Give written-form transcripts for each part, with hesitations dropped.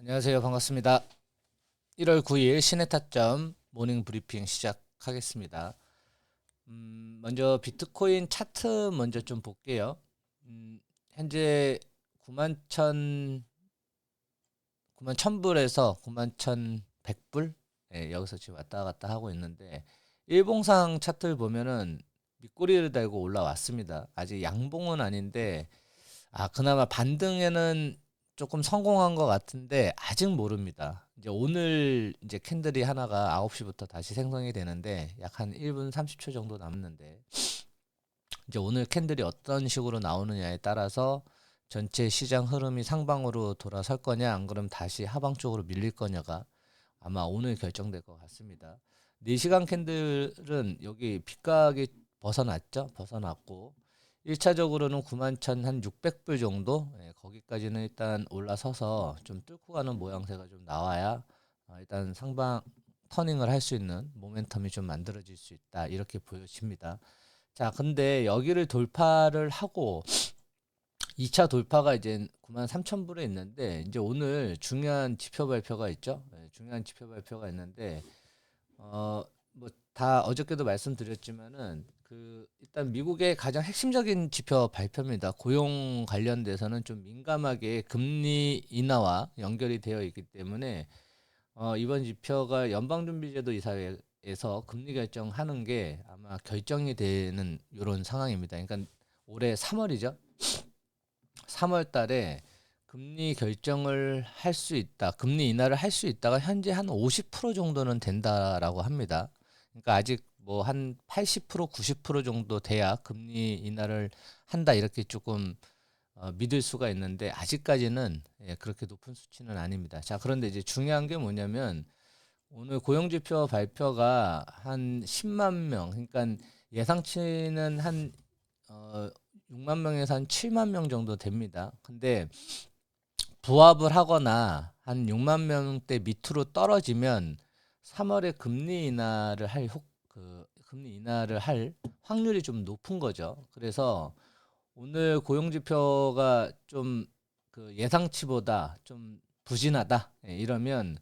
안녕하세요. 반갑습니다. 1월 9일 시내 타점 모닝 브리핑 시작하겠습니다. 먼저 비트코인 차트 먼저 좀 볼게요. 현재 9만 1,000불에서 9만 1,100불? 예, 여기서 지금 왔다 갔다 하고 있는데 일봉상 차트를 보면은 밑꼬리를 달고 올라왔습니다. 아직 양봉은 아닌데 그나마 반등에는 조금 성공한 것 같은데 아직 모릅니다. 이제 오늘 이제 캔들이 하나가 9시부터 다시 생성이 되는데 약 한 1분 30초 정도 남았는데 이제 오늘 캔들이 어떤 식으로 나오느냐에 따라서 전체 시장 흐름이 상방으로 돌아설 거냐 안 그러면 다시 하방 쪽으로 밀릴 거냐가 아마 오늘 결정될 것 같습니다. 4시간 캔들은 여기 빗각이 벗어났죠? 벗어났고 1차적으로는 91,600불 정도 거기까지는 일단 올라서서 좀 뚫고 가는 모양새가 좀 나와야 일단 상방 터닝을 할 수 있는 모멘텀이 좀 만들어질 수 있다 이렇게 보여집니다. 자, 근데 여기를 돌파를 하고 2차 돌파가 이제 93,000불에 있는데 이제 오늘 중요한 지표 발표가 있죠. 중요한 지표 발표가 있는데 뭐 다 어저께도 말씀드렸지만은 일단 미국의 가장 핵심적인 지표 발표입니다. 고용 관련돼서는 좀 민감하게 금리 인하와 연결이 되어 있기 때문에 이번 지표가 연방준비제도 이사회에서 금리 결정하는 게 아마 결정이 되는 이런 상황입니다. 그러니까 올해 3월이죠. 3월 달에 금리 결정을 할 수 있다. 금리 인하를 할 수 있다가 현재 한 50% 정도는 된다라고 합니다. 그러니까 아직 뭐 한 80%, 90% 정도 돼야 금리 인하를 한다 이렇게 조금 믿을 수가 있는데 아직까지는 그렇게 높은 수치는 아닙니다. 자, 그런데 이제 중요한 게 뭐냐면 오늘 고용지표 발표가 한 10만 명, 그러니까 예상치는 한 6만 명에서 한 7만 명 정도 됩니다. 근데 부합을 하거나 한 6만 명대 밑으로 떨어지면 3월에 금리 인하를 할 확률이 좀 높은 거죠. 그래서 오늘 고용 지표가 좀 예상치보다 좀 부진하다. 이러면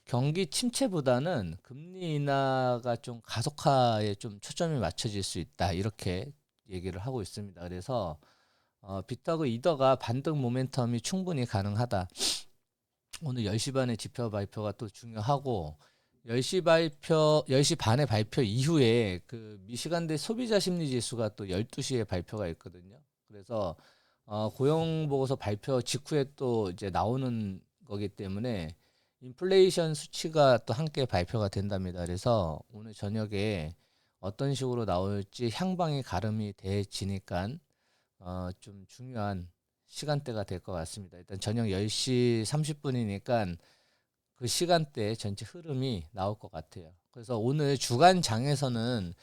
경기 침체보다는 금리 인하가 좀 가속화에 좀 초점이 맞춰질 수 있다. 이렇게 얘기를 하고 있습니다. 그래서 비트하고 이더가 반등 모멘텀이 충분히 가능하다. 오늘 10시 반에 지표 발표가 또 중요하고 10시 반에 발표 이후에 미시간대 소비자 심리 지수가 또 12시에 발표가 있거든요. 그래서 고용 보고서 발표 직후에 또 이제 나오는 거기 때문에 인플레이션 수치가 또 함께 발표가 된답니다. 그래서 오늘 저녁에 어떤 식으로 나올지 향방이 가름이 돼지니까 좀 중요한 시간대가 될 것 같습니다. 일단 저녁 10시 30분이니까 그 시간대에 전체 흐름이 나올 것 같아요. 그래서 오늘 주간 장에서는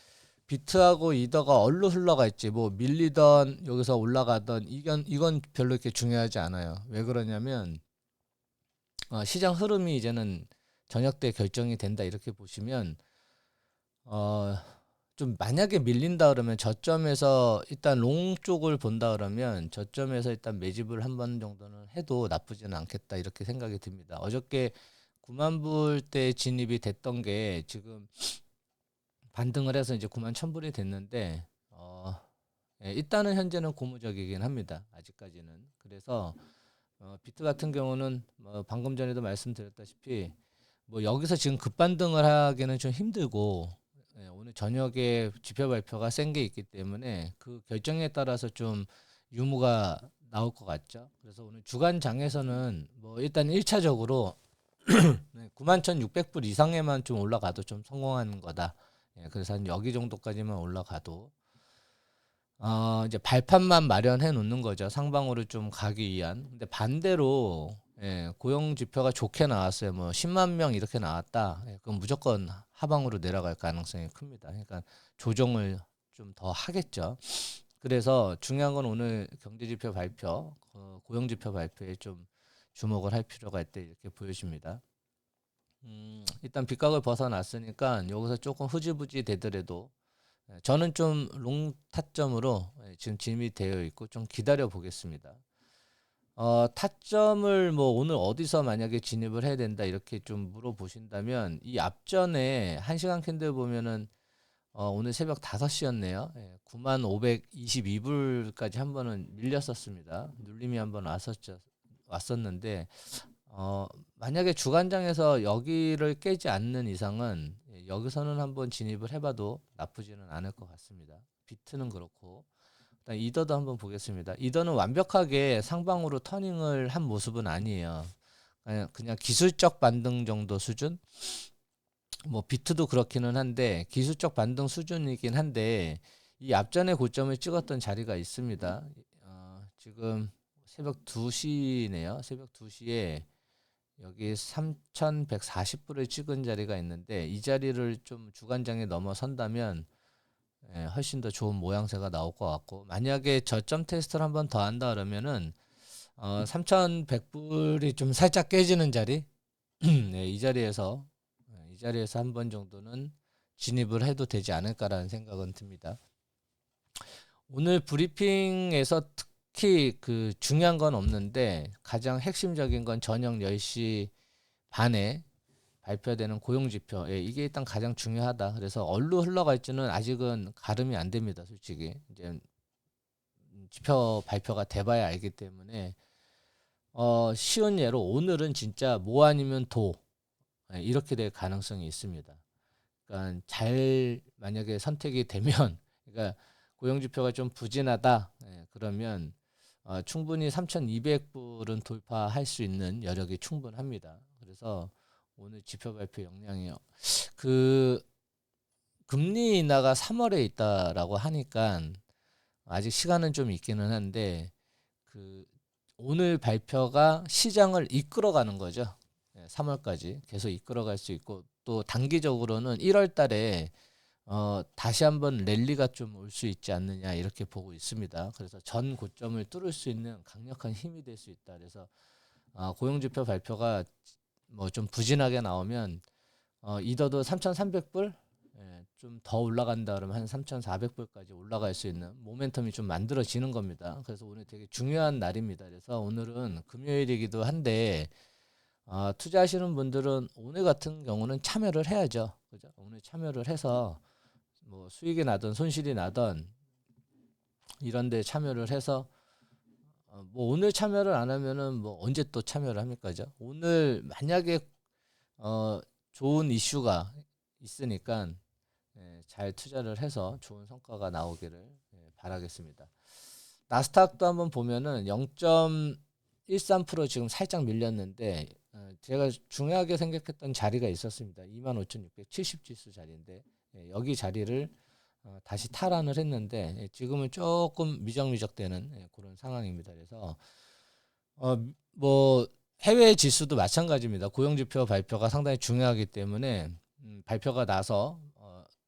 비트하고 이더가 어디로 흘러가 있지 뭐 밀리던 여기서 올라가던 이건 별로 이렇게 중요하지 않아요. 왜 그러냐면 시장 흐름이 이제는 저녁 때 결정이 된다 이렇게 보시면 어, 좀 만약에 밀린다 그러면 저점에서 일단 롱 쪽을 본다 그러면 저점에서 일단 매집을 한 번 정도는 해도 나쁘지는 않겠다 이렇게 생각이 듭니다. 어저께 9만 불대 진입이 됐던 게 지금 반등을 해서 이제 9만 1,000불이 됐는데 일단은 현재는 고무적이긴 합니다. 아직까지는. 그래서 비트 같은 경우는 뭐 방금 전에도 말씀드렸다시피 뭐 여기서 지금 급반등을 하기는 좀 힘들고 오늘 저녁에 지표 발표가 센 게 있기 때문에 그 결정에 따라서 좀 유무가 나올 것 같죠. 그래서 오늘 주간 장에서는 뭐 일단 1차적으로 91,600불 이상에만 좀 올라가도 좀 성공하는 거다. 그래서 한 여기 정도까지만 올라가도 이제 발판만 마련해 놓는 거죠. 상방으로 좀 가기 위한. 근데 반대로 고용 지표가 좋게 나왔어요. 뭐 10만 명 이렇게 나왔다. 그럼 무조건 하방으로 내려갈 가능성이 큽니다. 그러니까 조정을 좀 더 하겠죠. 그래서 중요한 건 오늘 경제 지표 발표, 고용 지표 발표에 좀 주목을 할 필요가 있다 이렇게 보여집니다. 일단 빗각을 벗어났으니까 여기서 조금 흐지부지 되더라도 저는 좀 롱 타점으로 지금 진입이 되어 있고 좀 기다려 보겠습니다. 타점을 뭐 오늘 어디서 만약에 진입을 해야 된다 이렇게 좀 물어보신다면 이 앞전에 1시간 캔들 보면은 오늘 새벽 5시였네요. 예, 9522불까지 한 번은 밀렸었습니다. 눌림이 한 번 왔었는데 만약에 주간장에서 여기를 깨지 않는 이상은 여기서는 한번 진입을 해봐도 나쁘지는 않을 것 같습니다. 비트는 그렇고 일단 이더도 한번 보겠습니다. 이더는 완벽하게 상방으로 터닝을 한 모습은 아니에요. 그냥 기술적 반등 정도 수준? 뭐 비트도 그렇기는 한데 기술적 반등 수준이긴 한데 이 앞전에 고점을 찍었던 자리가 있습니다. 지금 새벽 2시네요. 새벽 2시에 여기 3,140불을 찍은 자리가 있는데 이 자리를 좀 주간장에 넘어선다면 훨씬 더 좋은 모양새가 나올 것 같고 만약에 저점 테스트를 한번 더 한다 그러면은 3,100불이 좀 살짝 깨지는 자리 네, 이 자리에서 한 번 정도는 진입을 해도 되지 않을까라는 생각은 듭니다. 오늘 브리핑에서 특히 그 중요한 건 없는데 가장 핵심적인 건 저녁 10시 반에 발표되는 고용지표. 예, 이게 일단 가장 중요하다. 그래서 어디로 흘러갈지는 아직은 가름이 안 됩니다. 솔직히 이제 지표 발표가 돼봐야 알기 때문에 쉬운 예로 오늘은 진짜 뭐 아니면 도 이렇게 될 가능성이 있습니다. 그러니까 잘 만약에 선택이 되면 그러니까 고용지표가 좀 부진하다 그러면 충분히 3,200불은 돌파할 수 있는 여력이 충분합니다. 그래서 오늘 지표 발표 역량이요. 그 금리 인하가 3월에 있다라고 하니까 아직 시간은 좀 있기는 한데 그 오늘 발표가 시장을 이끌어가는 거죠. 3월까지 계속 이끌어갈 수 있고 또 단기적으로는 1월 달에 다시 한번 랠리가 좀 올 수 있지 않느냐 이렇게 보고 있습니다. 그래서 전 고점을 뚫을 수 있는 강력한 힘이 될 수 있다. 그래서 고용지표 발표가 뭐 좀 부진하게 나오면 이더도 3,300불 좀 더 올라간다 그러면 한 3,400불까지 올라갈 수 있는 모멘텀이 좀 만들어지는 겁니다. 그래서 오늘 되게 중요한 날입니다. 그래서 오늘은 금요일이기도 한데 투자하시는 분들은 오늘 같은 경우는 참여를 해야죠. 그죠? 오늘 참여를 해서 뭐 수익이 나든 손실이 나든 이런 데 참여를 해서 뭐 오늘 참여를 안 하면은 뭐 언제 또 참여를 합니까? 그죠? 오늘 만약에 어 좋은 이슈가 있으니까 잘 투자를 해서 좋은 성과가 나오기를 바라겠습니다. 나스닥도 한번 보면은 0.13% 지금 살짝 밀렸는데 제가 중요하게 생각했던 자리가 있었습니다. 25,670 지수 자리인데 여기 자리를 다시 탈환을 했는데 지금은 조금 미적미적되는 그런 상황입니다. 그래서 뭐 해외 지수도 마찬가지입니다. 고용지표 발표가 상당히 중요하기 때문에 발표가 나서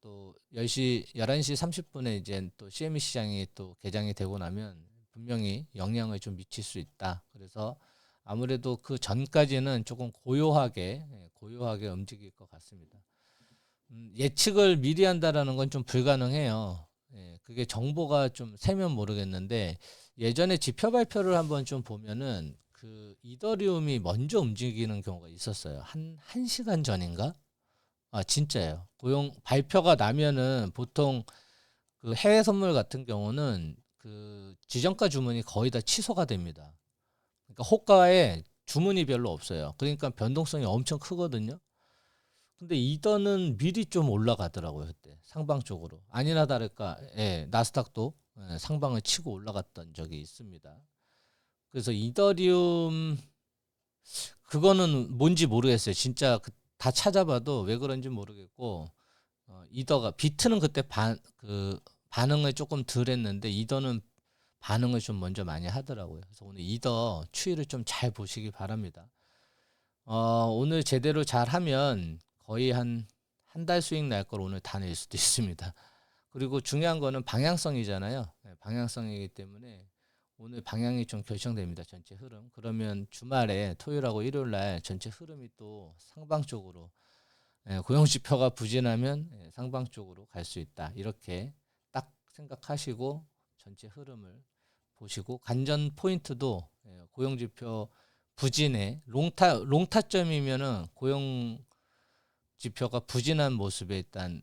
또 11시 30분에 이제 또 CME 시장이 또 개장이 되고 나면 분명히 영향을 좀 미칠 수 있다. 그래서 아무래도 그 전까지는 조금 고요하게 움직일 것 같습니다. 예측을 미리 한다라는 건 좀 불가능해요. 그게 정보가 좀 세면 모르겠는데 예전에 지표 발표를 한번 좀 보면은 그 이더리움이 먼저 움직이는 경우가 있었어요. 한 1시간 전인가? 진짜예요. 고용 발표가 나면은 보통 그 해외 선물 같은 경우는 그 지정가 주문이 거의 다 취소가 됩니다. 그러니까 호가에 주문이 별로 없어요. 그러니까 변동성이 엄청 크거든요. 근데 이더는 미리 좀 올라가더라고요, 그때 상방 쪽으로. 아니나 다를까, 나스닥도 상방을 치고 올라갔던 적이 있습니다. 그래서 이더리움 그거는 뭔지 모르겠어요. 진짜 다 찾아봐도 왜 그런지 모르겠고 이더가 비트는 그때 반응을 조금 덜 했는데 이더는 반응을 좀 먼저 많이 하더라고요. 그래서 오늘 이더 추이를 좀 잘 보시기 바랍니다. 오늘 제대로 잘 하면 거의 한 달 수익 날 걸 오늘 다 낼 수도 있습니다. 그리고 중요한 거는 방향성이잖아요. 방향성이기 때문에 오늘 방향이 좀 결정됩니다. 전체 흐름. 그러면 주말에 토요일하고 일요일 날 전체 흐름이 또 상방 쪽으로 고용지표가 부진하면 상방 쪽으로 갈 수 있다. 이렇게 딱 생각하시고 전체 흐름을 보시고 관전 포인트도 고용 지표 부진에 롱타점이면은 고용 지표가 부진한 모습에 일단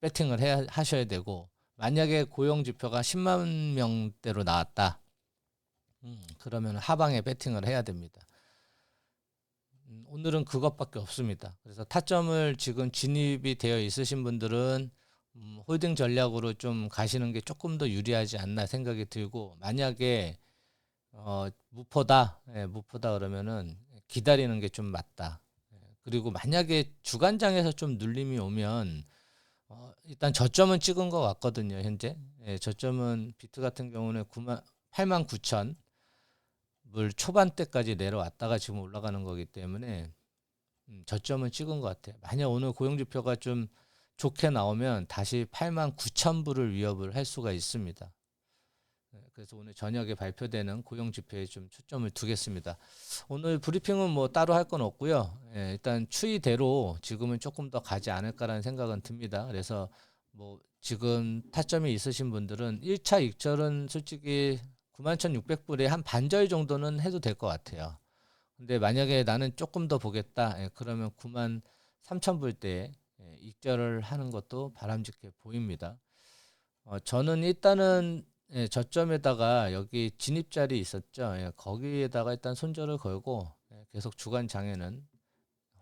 배팅을 하셔야 되고, 만약에 고용 지표가 10만 명대로 나왔다. 그러면 하방에 배팅을 해야 됩니다. 오늘은 그것밖에 없습니다. 그래서 타점을 지금 진입이 되어 있으신 분들은 홀딩 전략으로 좀 가시는 게 조금 더 유리하지 않나 생각이 들고, 만약에 무포다 그러면은 기다리는 게 좀 맞다. 그리고 만약에 주간장에서 좀 눌림이 오면 일단 저점은 찍은 것 같거든요, 현재. 저점은 비트 같은 경우는 89,000 불 초반대까지 내려왔다가 지금 올라가는 거기 때문에 저점은 찍은 것 같아요. 만약 오늘 고용지표가 좀 좋게 나오면 다시 89,000불을 위협을 할 수가 있습니다. 그래서 오늘 저녁에 발표되는 고용지표에 좀 초점을 두겠습니다. 오늘 브리핑은 뭐 따로 할 건 없고요. 일단 추이대로 지금은 조금 더 가지 않을까라는 생각은 듭니다. 그래서 뭐 지금 타점이 있으신 분들은 1차 익절은 솔직히 91,600불에 한 반절 정도는 해도 될 것 같아요. 근데 만약에 나는 조금 더 보겠다, 그러면 93,000불대에 익절을 하는 것도 바람직해 보입니다. 저는 일단은 저점에다가 여기 진입자리 있었죠. 거기에다가 일단 손절을 걸고 계속 주간 장에는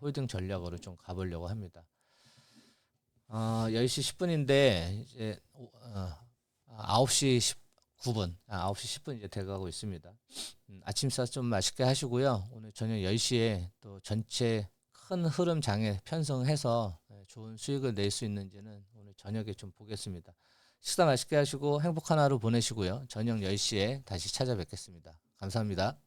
홀딩 전략으로 좀 가보려고 합니다. 10시 10분인데 이제 9시 19분, 9시 10분 이제 돼가고 있습니다. 아침 식사 좀 맛있게 하시고요. 오늘 저녁 10시에 또 전체 큰 흐름 장에 편성해서 좋은 수익을 낼 수 있는지는 오늘 저녁에 좀 보겠습니다. 식사 맛있게 하시고 행복한 하루 보내시고요. 저녁 10시에 다시 찾아뵙겠습니다. 감사합니다.